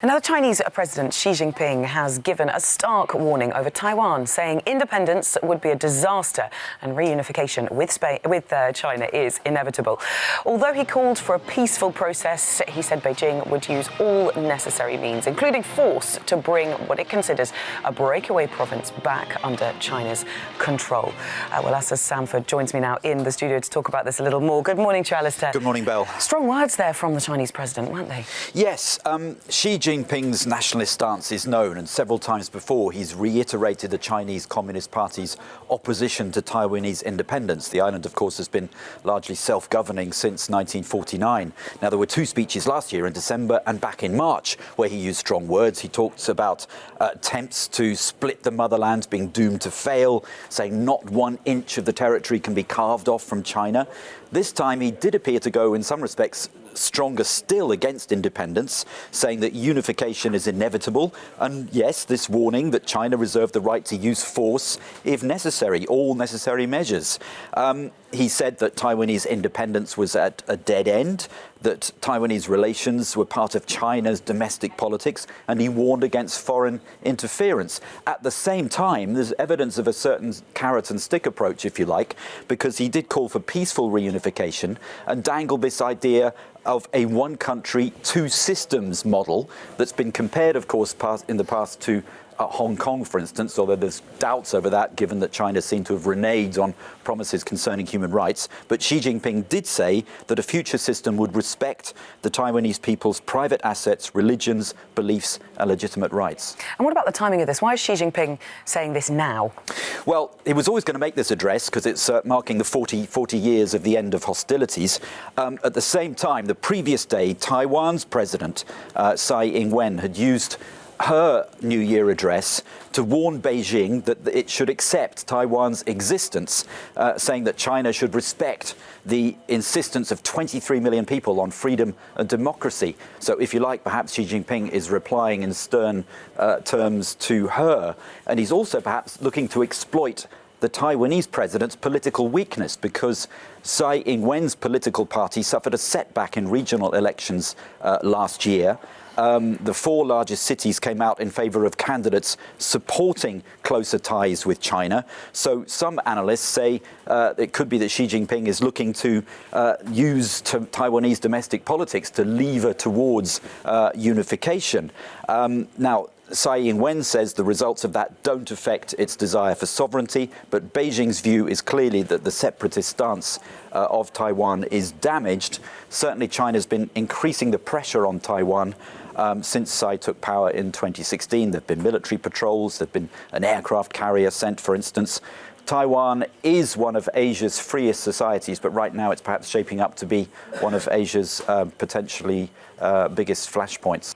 Now, the Chinese President Xi Jinping has given a stark warning over Taiwan, saying independence would be a disaster and reunification with China is inevitable. Although he called for a peaceful process, he said Beijing would use all necessary means, including force, to bring what it considers a breakaway province back under China's control. Alistair Samford joins me now in the studio to talk about this a little more. Good morning to you, Alistair. Good morning, Belle. Strong words there from the Chinese president, weren't they? Yes. Xi Jinping's nationalist stance is known, and several times before he's reiterated the Chinese Communist Party's opposition to Taiwanese independence. The island, of course, has been largely self-governing since 1949. Now, there were two speeches last year in December and back in March where he used strong words. He talked about attempts to split the motherland being doomed to fail, saying not 1 inch of the territory can be carved off from China. This time he did appear to go, in some respects, stronger still against independence, saying that unification is inevitable. And yes, this warning that China reserved the right to use force if necessary, all necessary measures. He said that Taiwanese independence was at a dead end, that Taiwanese relations were part of China's domestic politics, and he warned against foreign interference. At the same time, there's evidence of a certain carrot and stick approach, if you like, because he did call for peaceful reunification and dangled this idea of a one country, two systems model that's been compared, of course, in the past to Hong Kong, for instance, although there's doubts over that, given that China seemed to have reneged on promises concerning human rights. But Xi Jinping did say that a future system would respect the Taiwanese people's private assets, religions, beliefs, and legitimate rights. And what about the timing of this? Why is Xi Jinping saying this now? Well, he was always going to make this address because it's marking the 40 years of the end of hostilities. At the same time, the previous day, Taiwan's president, Tsai Ing-wen, had used her New Year address to warn Beijing that it should accept Taiwan's existence, saying that China should respect the insistence of 23 million people on freedom and democracy. So if you like, perhaps Xi Jinping is replying in stern terms to her. And he's also perhaps looking to exploit the Taiwanese president's political weakness, because Tsai Ing-wen's political party suffered a setback in regional elections last year. The four largest cities came out in favor of candidates supporting closer ties with China. So some analysts say it could be that Xi Jinping is looking to use Taiwanese domestic politics to lever towards unification. Now, Tsai Ing-wen says the results of that don't affect its desire for sovereignty, but Beijing's view is clearly that the separatist stance of Taiwan is damaged. Certainly, China's been increasing the pressure on Taiwan since Tsai took power in 2016. There have been military patrols, there have been an aircraft carrier sent, for instance. Taiwan is one of Asia's freest societies, but right now it's perhaps shaping up to be one of Asia's potentially biggest flashpoints.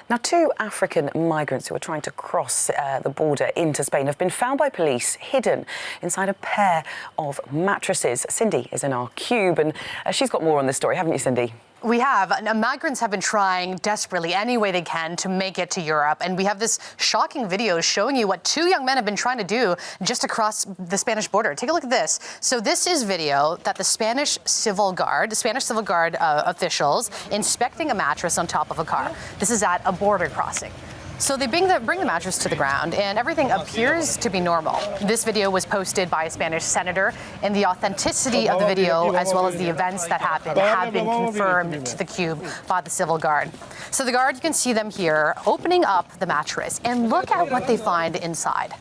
Now, 2 African migrants who were trying to cross the border into Spain have been found by police hidden inside a pair of mattresses. Cindy is in our cube, and she's got more on this story, haven't you, Cindy? We have. Migrants have been trying desperately any way they can to make it to Europe. And we have this shocking video showing you what 2 young men have been trying to do just across the Spanish border. Take a look at this. So this is video that the Spanish Civil Guard officials inspecting a mattress on top of a car. This is at a border crossing. So they bring the mattress to the ground, and everything appears to be normal. This video was posted by a Spanish senator, and the authenticity of the video, as well as the events that happened, have been confirmed to the Cube by the Civil Guard. So the Guard, you can see them here, opening up the mattress, and look at what they find inside.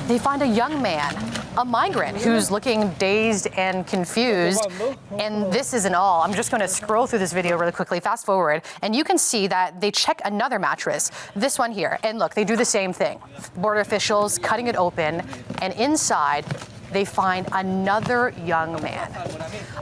They find a young man, a migrant, who's looking dazed and confused. And this isn't all. I'm just going to scroll through this video really quickly, fast forward, and you can see that they check another mattress, this one here. And look, they do the same thing. Border officials cutting it open, and inside they find another young man.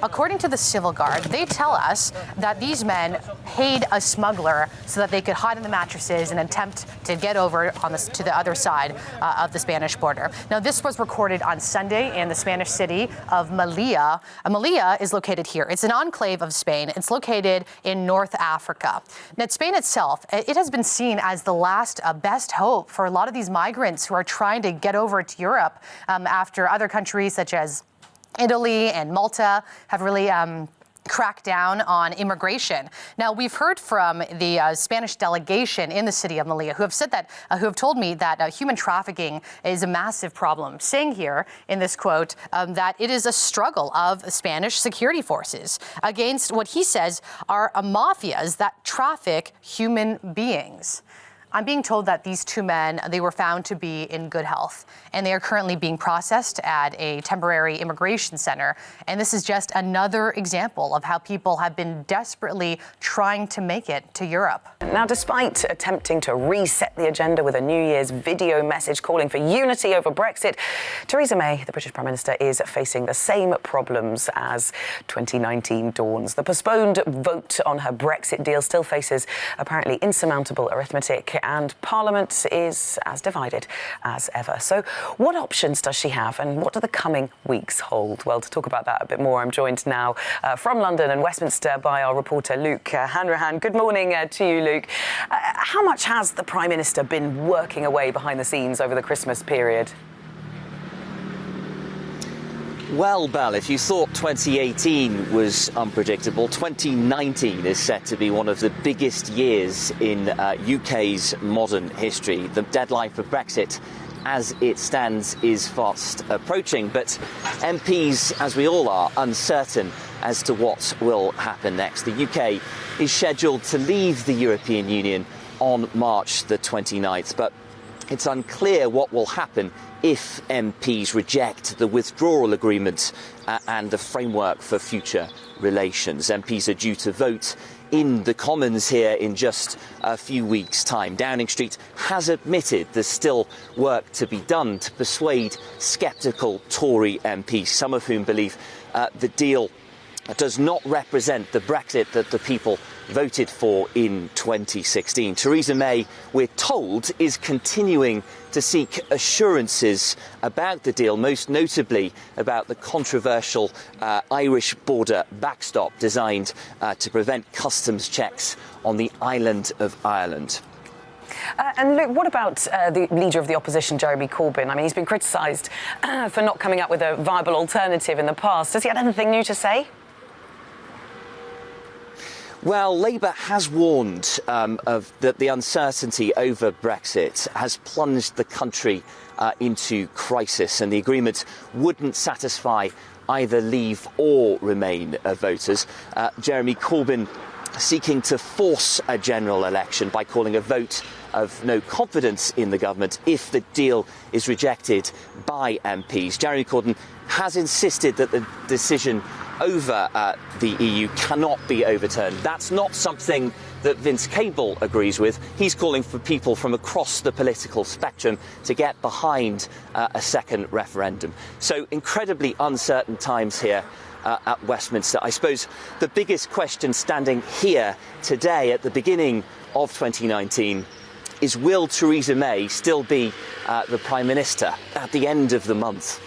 According to the Civil Guard, they tell us that these men paid a smuggler so that they could hide in the mattresses and attempt to get over to the other side of the Spanish border. Now, this was recorded on Sunday in the Spanish city of Melilla. Melilla is located here. It's an enclave of Spain. It's located in North Africa. Now, Spain itself, it has been seen as the last best hope for a lot of these migrants who are trying to get over to Europe after other countries such as Italy and Malta have really crack down on immigration. Now, we've heard from the Spanish delegation in the city of Melilla who have said that, who have told me that human trafficking is a massive problem, saying here in this quote that it is a struggle of Spanish security forces against what he says are mafias that traffic human beings. I'm being told that these two men, they were found to be in good health, and they are currently being processed at a temporary immigration center. And this is just another example of how people have been desperately trying to make it to Europe. Now, despite attempting to reset the agenda with a New Year's video message calling for unity over Brexit, Theresa May, the British Prime Minister, is facing the same problems as 2019 dawns. The postponed vote on her Brexit deal still faces apparently insurmountable arithmetic, and Parliament is as divided as ever. So what options does she have, and what do the coming weeks hold? Well, to talk about that a bit more, I'm joined now from London and Westminster by our reporter Luke Hanrahan. Good morning to you, Luke. How much has the Prime Minister been working away behind the scenes over the Christmas period? Well, Belle, if you thought 2018 was unpredictable, 2019 is set to be one of the biggest years in UK's modern history. The deadline for Brexit, as it stands, is fast approaching, but MPs, as we all are, uncertain as to what will happen next. The UK is scheduled to leave the European Union on March the 29th, but it's unclear what will happen if MPs reject the withdrawal agreement and the framework for future relations. MPs are due to vote in the Commons here in just a few weeks' time. Downing Street has admitted there's still work to be done to persuade sceptical Tory MPs, some of whom believe the deal does not represent the Brexit that the people voted for in 2016. Theresa May, we're told, is continuing to seek assurances about the deal, most notably about the controversial Irish border backstop designed to prevent customs checks on the island of Ireland. And Luke, what about the leader of the opposition, Jeremy Corbyn? I mean, he's been criticised for not coming up with a viable alternative in the past. Does he have anything new to say? Well, Labour has warned that the uncertainty over Brexit has plunged the country into crisis, and the agreement wouldn't satisfy either Leave or Remain voters. Jeremy Corbyn seeking to force a general election by calling a vote of no confidence in the government if the deal is rejected by MPs. Jeremy Corbyn has insisted that the decision over the EU cannot be overturned. That's not something that Vince Cable agrees with. He's calling for people from across the political spectrum to get behind a second referendum. So incredibly uncertain times here at Westminster. I suppose the biggest question standing here today at the beginning of 2019 is, will Theresa May still be the Prime Minister at the end of the month?